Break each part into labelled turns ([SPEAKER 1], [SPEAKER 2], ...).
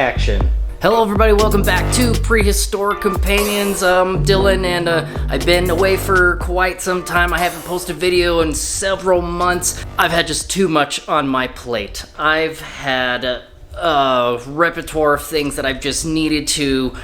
[SPEAKER 1] action. Hello everybody, welcome back to Prehistoric Companions. I'm Dylan and I've been away for quite some time. I haven't posted a video in several months. I've had just too much on my plate. I've had a repertoire of things that I've just needed to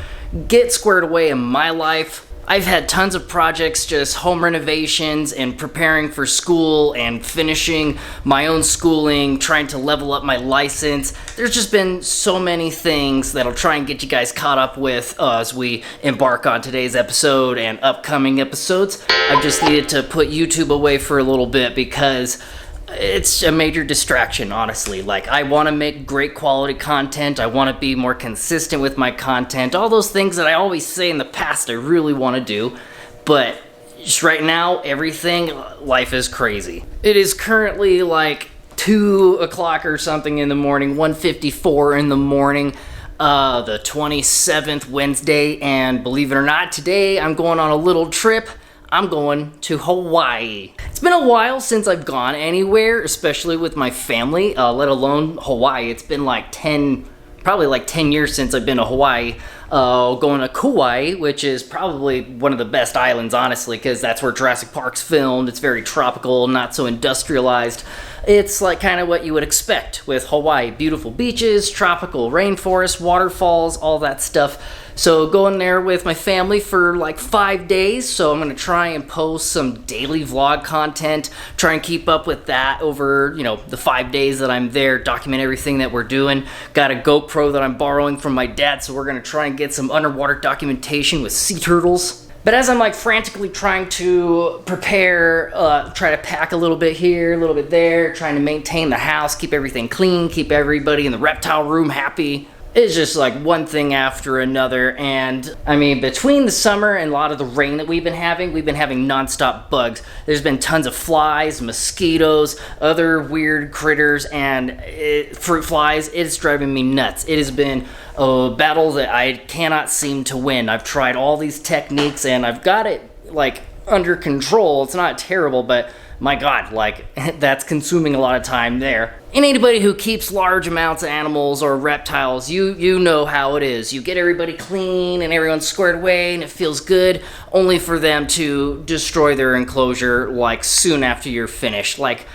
[SPEAKER 1] get squared away in my life. I've had tons of projects, just home renovations and preparing for school and finishing my own schooling, trying to level up my license. There's just been so many things that I'll try and get you guys caught up with as we embark on today's episode and upcoming episodes. I've just needed to put YouTube away for a little bit because it's a major distraction, honestly. Like, I want to make great quality content. I want to be more consistent with my content. All those things that I always say in the past I really want to do. But just right now, life is crazy. It is currently like 2 o'clock or something in the morning, 1:54 in the morning, the 27th Wednesday. And believe it or not, today I'm going on a little trip. I'm going to Hawaii. It's been a while since I've gone anywhere, especially with my family, let alone Hawaii. It's been probably like 10 years since I've been to Hawaii. Going to Kauai, which is probably one of the best islands, honestly, because that's where Jurassic Park's filmed. It's very tropical, not so industrialized. It's like kind of what you would expect with Hawaii. Beautiful beaches, tropical rainforest, waterfalls, all that stuff. So going there with my family for like 5 days. So I'm going to try and post some daily vlog content, try and keep up with that over, the 5 days that I'm there, document everything that we're doing. Got a GoPro that I'm borrowing from my dad, so we're going to try and get some underwater documentation with sea turtles. But as I'm like frantically trying to prepare, try to pack a little bit here, a little bit there, trying to maintain the house, keep everything clean, keep everybody in the reptile room happy. It's just like one thing after another. And I mean, between the summer and a lot of the rain that we've been having nonstop bugs. There's been tons of flies, mosquitoes, other weird critters, and fruit flies. It's driving me nuts. It has been a battle that I cannot seem to win. I've tried all these techniques and I've got it like under control. It's not terrible, but my God, like, that's consuming a lot of time there. And anybody who keeps large amounts of animals or reptiles, you know how it is. You get everybody clean and everyone's squared away and it feels good, only for them to destroy their enclosure like soon after you're finished. Like,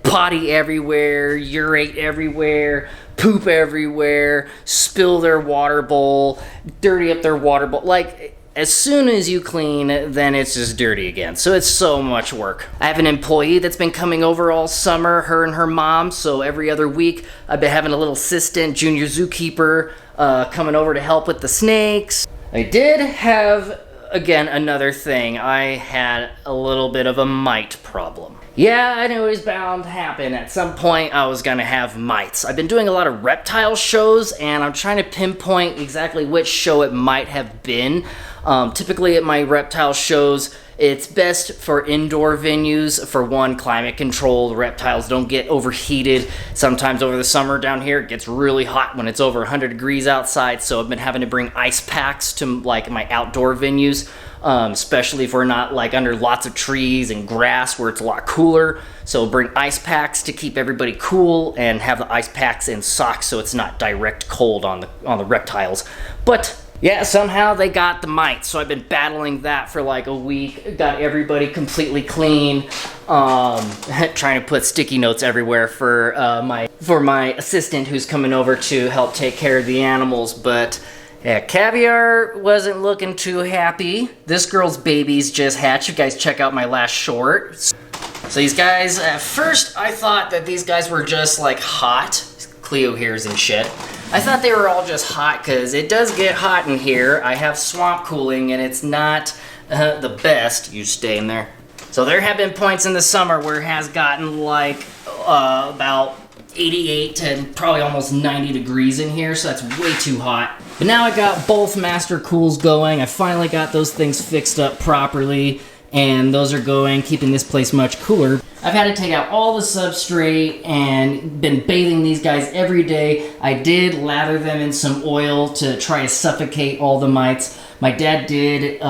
[SPEAKER 1] potty everywhere, urate everywhere, poop everywhere, spill their water bowl, dirty up their water bowl. Like, as soon as you clean, then it's just dirty again. So it's so much work. I have an employee that's been coming over all summer, her and her mom. So every other week, I've been having a little assistant, junior zookeeper, coming over to help with the snakes. I did have, again, another thing. I had a little bit of a mite problem. Yeah, I knew it was bound to happen. At some point, I was gonna have mites. I've been doing a lot of reptile shows, and I'm trying to pinpoint exactly which show it might have been. Typically at my reptile shows, it's best for indoor venues. For one, climate control. The reptiles don't get overheated. Sometimes over the summer down here, it gets really hot when it's over 100 degrees outside, so I've been having to bring ice packs to like my outdoor venues, especially if we're not like under lots of trees and grass where it's a lot cooler. So bring ice packs to keep everybody cool and have the ice packs in socks so it's not direct cold on the reptiles. But yeah, somehow they got the mites, so I've been battling that for like a week. Got everybody completely clean. Trying to put sticky notes everywhere for my assistant who's coming over to help take care of the animals. But yeah, Caviar wasn't looking too happy. This girl's babies just hatched. You guys check out my last short. So these guys, at first I thought that these guys were just like hot. Cleo hears and shit. I thought they were all just hot because it does get hot in here. I have swamp cooling and it's not the best. You stay in there. So there have been points in the summer where it has gotten like about 88 to probably almost 90 degrees in here, so that's way too hot. But now I got both master cools going. I finally got those things fixed up properly, and those are going, keeping this place much cooler. I've had to take out all the substrate and been bathing these guys every day. I did lather them in some oil to try to suffocate all the mites. My dad did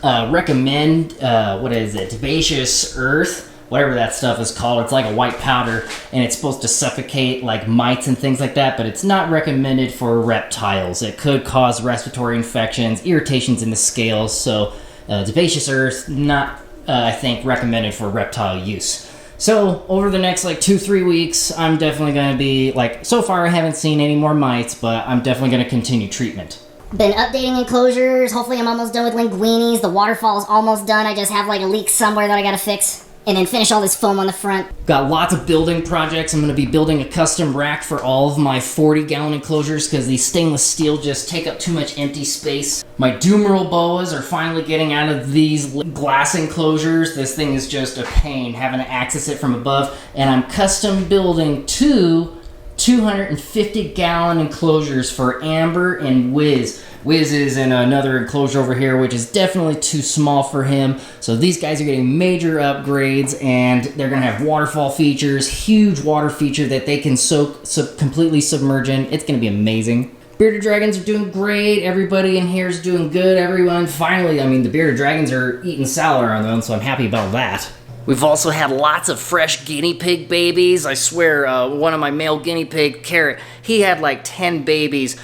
[SPEAKER 1] recommend, Baseous Earth whatever that stuff is called. It's like a white powder, and it's supposed to suffocate like mites and things like that, but it's not recommended for reptiles. It could cause respiratory infections, irritations in the scales, so Sebaceous Earth, not, I think, recommended for reptile use. So, over the next, like, 2-3 weeks, I'm definitely going to be, like, so far I haven't seen any more mites, but I'm definitely going to continue treatment.
[SPEAKER 2] Been updating enclosures. Hopefully I'm almost done with linguinis. The waterfall's almost done. I just have, like, a leak somewhere that I gotta fix. And then finish all this foam on the front.
[SPEAKER 1] Got lots of building projects. I'm going to be building a custom rack for all of my 40-gallon enclosures because these stainless steel just take up too much empty space. My Doomeril boas are finally getting out of these glass enclosures. This thing is just a pain having to access it from above. And I'm custom building 2 250-gallon enclosures for Amber and Wiz. Wiz is in another enclosure over here, which is definitely too small for him. So these guys are getting major upgrades, and they're going to have waterfall features, huge water feature that they can completely submerge in. It's going to be amazing. Bearded dragons are doing great. Everybody in here is doing good. Everyone, finally, I mean, the bearded dragons are eating salad on their own, so I'm happy about that. We've also had lots of fresh guinea pig babies. I swear, one of my male guinea pig, Carrot, he had like 10 babies.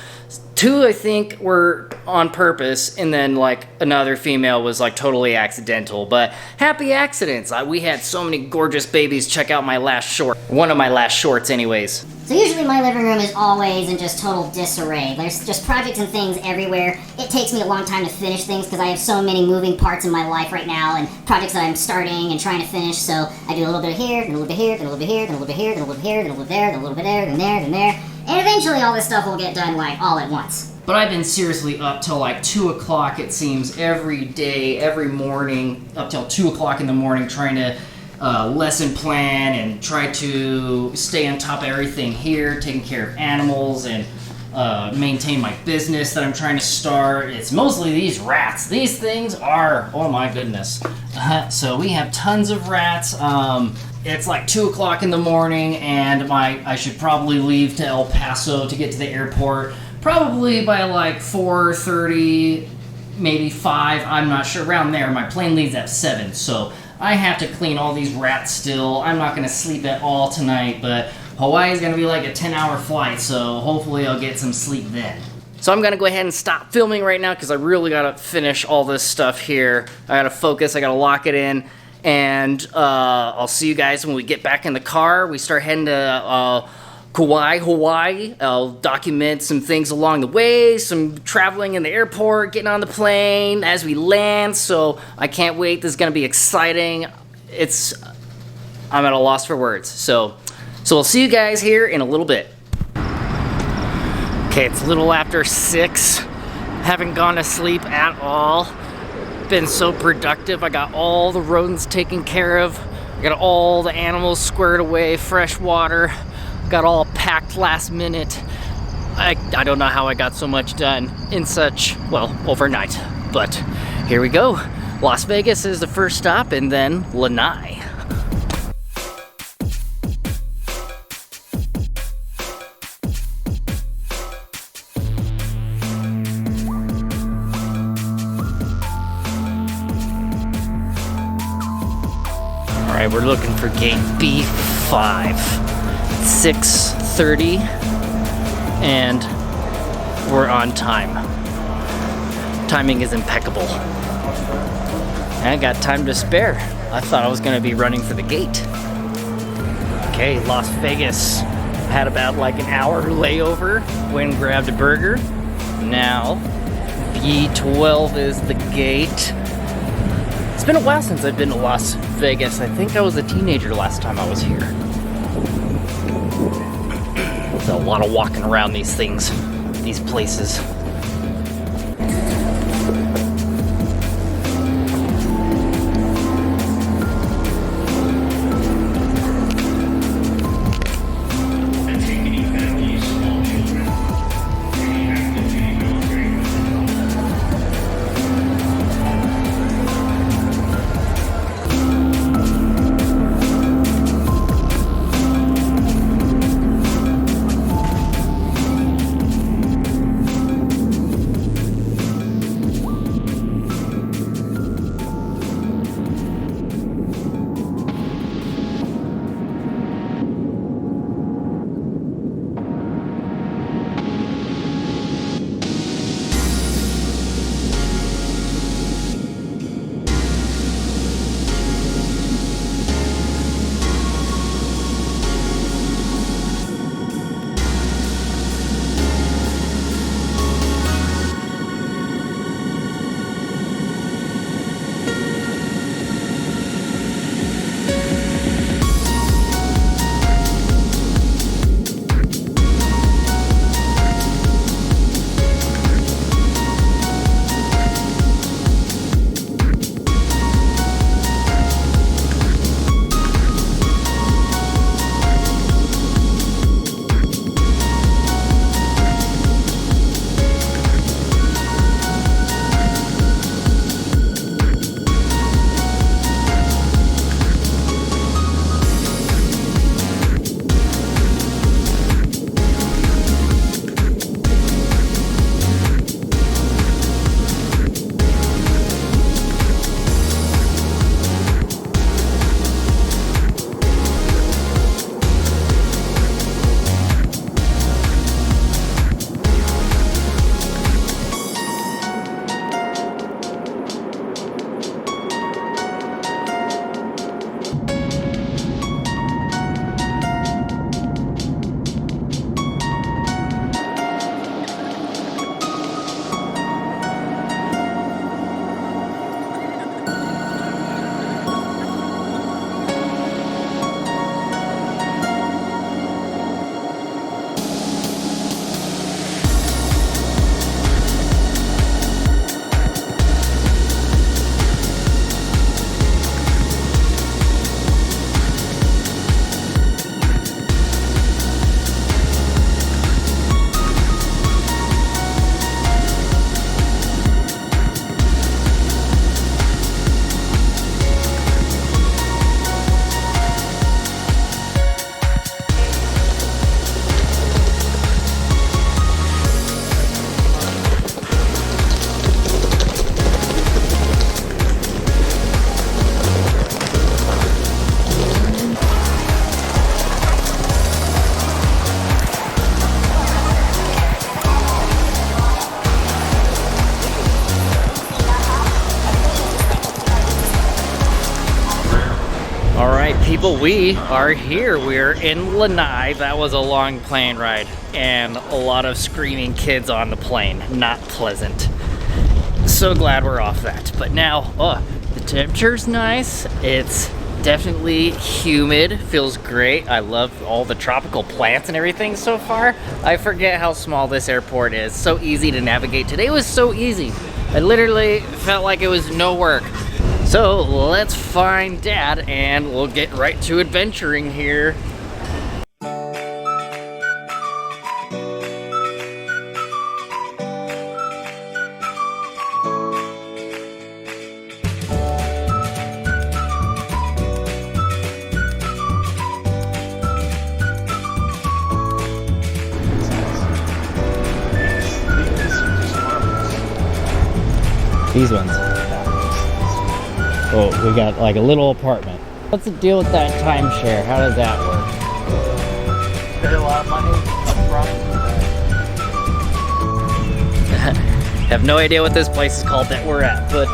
[SPEAKER 1] 2, I think, were on purpose, and then like another female was like totally accidental, but happy accidents. We had so many gorgeous babies. Check out my last short, one of my last shorts anyways.
[SPEAKER 2] So usually my living room is always in just total disarray. There's just projects and things everywhere. It takes me a long time to finish things because I have so many moving parts in my life right now and projects that I'm starting and trying to finish, so I do a little bit here, then a little bit here, then a little bit here, then a little bit here, then a little bit here, then a little bit there, then a little bit there, then there, then there. And eventually all this stuff will get done like all at once.
[SPEAKER 1] But I've been seriously up till like 2 o'clock, it seems, every day, every morning, up till 2 o'clock in the morning, trying to lesson plan and try to stay on top of everything here, taking care of animals and maintain my business that I'm trying to start. It's mostly these rats. These things are, oh my goodness. So we have tons of rats. It's like 2 o'clock in the morning, and I should probably leave to El Paso to get to the airport probably by like 4:30, maybe 5, I'm not sure, around there. My plane leaves at 7, so I have to clean all these rats still. I'm not going to sleep at all tonight, but Hawaii is going to be like a 10-hour flight, so hopefully I'll get some sleep then. So I'm going to go ahead and stop filming right now because I really got to finish all this stuff here. I got to focus, I got to lock it in. And I'll see you guys when we get back in the car. We start heading to Kauai Hawaii. I'll document some things along the way, some traveling in the airport, getting on the plane as we land. So I can't wait. This is going to be exciting. I'm at a loss for words. So we'll see you guys here in a little bit. Okay, it's a little after 6. Haven't gone to sleep at all. Been so productive. I got all the rodents taken care of. I got all the animals squared away, fresh water. Got all packed last minute. I don't know how I got so much done in such, well, overnight. But here we go. Las Vegas is the first stop, and then Lanai. Alright, we're looking for gate B5. 6:30, and we're on time. Timing is impeccable. I got time to spare. I thought I was going to be running for the gate. Okay, Las Vegas. Had about like an hour layover. Went and grabbed a burger. Now, B12 is the gate. It's been a while since I've been to Las Vegas. I think I was a teenager last time I was here. There's a lot of walking around these things, these places. people, we are here. We're in Lanai. That was a long plane ride and a lot of screaming kids on the plane. Not pleasant. So glad we're off that. But now, the temperature's nice. It's definitely humid. Feels great. I love all the tropical plants and everything so far. I forget how small this airport is. So easy to navigate. Today was so easy. I literally felt like it was no work. So let's find Dad and we'll get right to adventuring here. These ones. Oh, we got like a little apartment. What's the deal with that timeshare? How does that work? Pay a lot of money up front. Have no idea what this place is called that we're at, but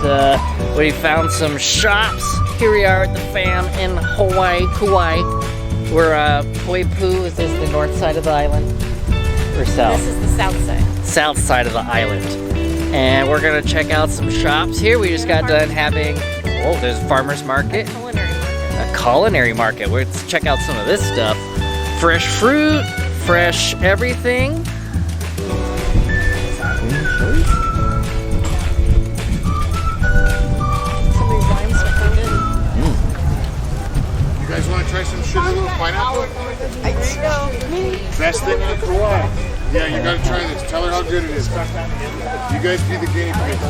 [SPEAKER 1] we found some shops. Here we are at the fam in Hawaii, Kauai. We're Poipu. Is this the north side of the island or south?
[SPEAKER 3] This is the south side.
[SPEAKER 1] South side of the island. And we're gonna check out some shops here. We just got done having, oh, there's a farmer's market. A culinary market. Let's check out some of this stuff. Fresh fruit, fresh everything.
[SPEAKER 3] Somebody's Whimsical-Werks.
[SPEAKER 4] You guys want to try some sugar pineapple?
[SPEAKER 3] There you go.
[SPEAKER 4] Best thing in Kauai. Yeah, you gotta try this. Tell her how good it is. You guys be the guinea pigs.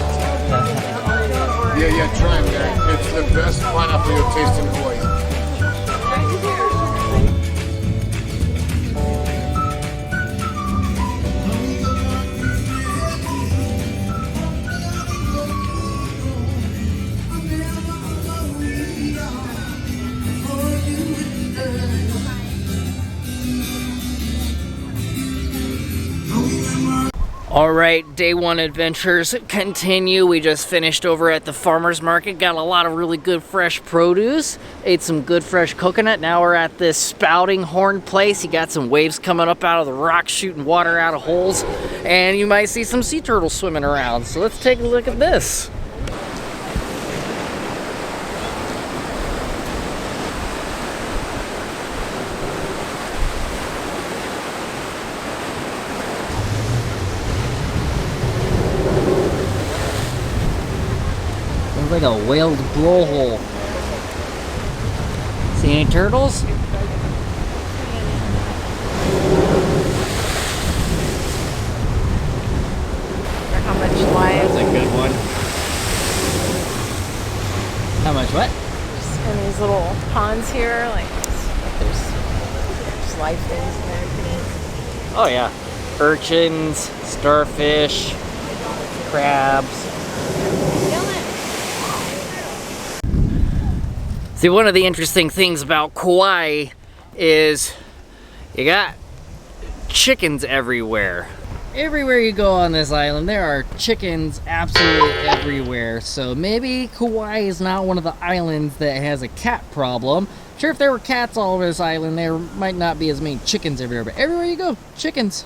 [SPEAKER 4] Yeah, try them, guys. It's the best pineapple you'll taste in Hawaii.
[SPEAKER 1] All right, day one adventures continue. We just finished over at the farmer's market. Got a lot of really good fresh produce. Ate some good fresh coconut. Now we're at this spouting horn place. You got some waves coming up out of the rocks, shooting water out of holes. And you might see some sea turtles swimming around. So let's take a look at this. Like a whaled blowhole. See any turtles?
[SPEAKER 3] How much live?
[SPEAKER 1] That's a good one. How much what?
[SPEAKER 3] In these little ponds here, like there's live things in there you can eat.
[SPEAKER 1] Oh yeah. Urchins, starfish, crabs. See, one of the interesting things about Kauai is you got chickens everywhere. Everywhere you go on this island, there are chickens absolutely everywhere. So maybe Kauai is not one of the islands that has a cat problem. Sure, if there were cats all over this island, there might not be as many chickens everywhere, but everywhere you go, chickens.